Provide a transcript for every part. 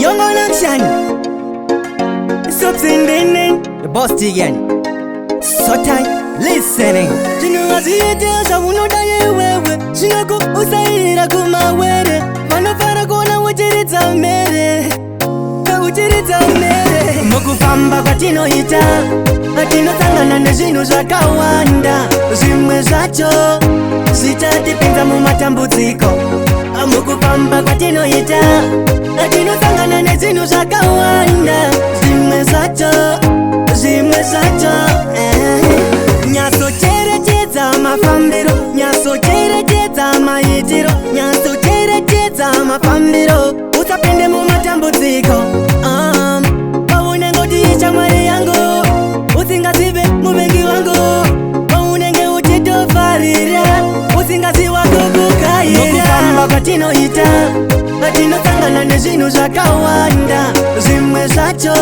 Young on action. Subs in the boss again. So tight, listening. Jinuwaziete shabuno daye wewe. Shinako usaira kumawere. Manofara kona uchiritsa mere. Uchiritsa mere. Mukufamba kwatino ita. Tinosangana nezvinhu zvakawanda. Zvimwe zvacho zvichatipinza mumatambudziko. Mukufamba kwatinoita tinosangana nezvinhu zvakawanda. Zvimwe zvacho nyasocherechedza mafambiro, nyasocherechedza maitiro, nyasocherechedza mafambiro. Usapinde mumatambudziko paunenge uchiita mwari yangu, usingazive muvengi wangu, paunenge uchitofarira usingaziva kukukaira. Mukufamba kwatinoita tinosangana nezvinhu zvakawanda. Zvimwe zvacho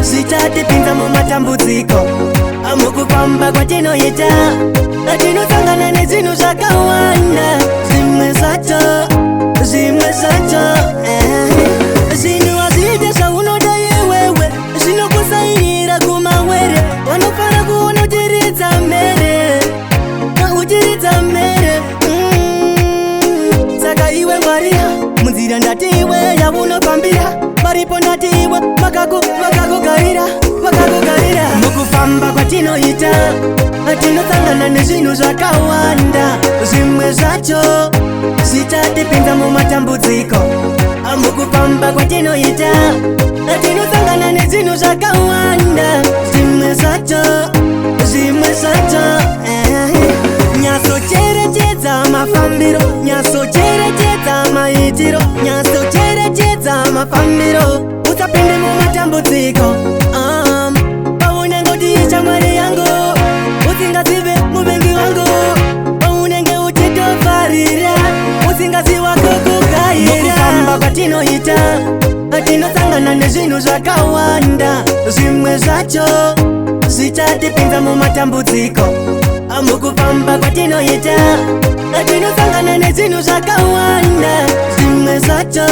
zvichatipinza mumatambudziko. Mukufamba kwatinoita tinosangana nezvinhu zvakawanda. Zvimwe zvacho zvinhu hazviite zvaunoda iwewe, zvinokusairira kumawere. Vanofara kuona uchiridza mere, uchiridza mere. Saka iwe ngwarira munzira, ndati iwe yaunofambira, paripo ndati iwe vakakugarira. Mukufamba kwatinoita tinosangana nezvinhu zvakawanda. Zvimwe zvacho zvichatipinza mumatambudziko. Mukufamba kwatinoita tinosangana nezvinhu zvakawanda. Zvimwe zvacho nyasocherechedza mafambiro, nyasocherechedza maitiro, nyasocherechedza mafambiro. Usapinde mumatambudziko paunenge uchiita mwari yangu, usingazive muvengi wangu, paunenge uchitofarira usingaziva kukukaira. Mukufamba kwatinoita tinosangana nezvinhu zvakawanda. Zvimwe zvacho zvichatipinza mumatambudziko. Mukufamba kwatinoita tinosangana nezvinhu zvakawanda. Zvimwe zvacho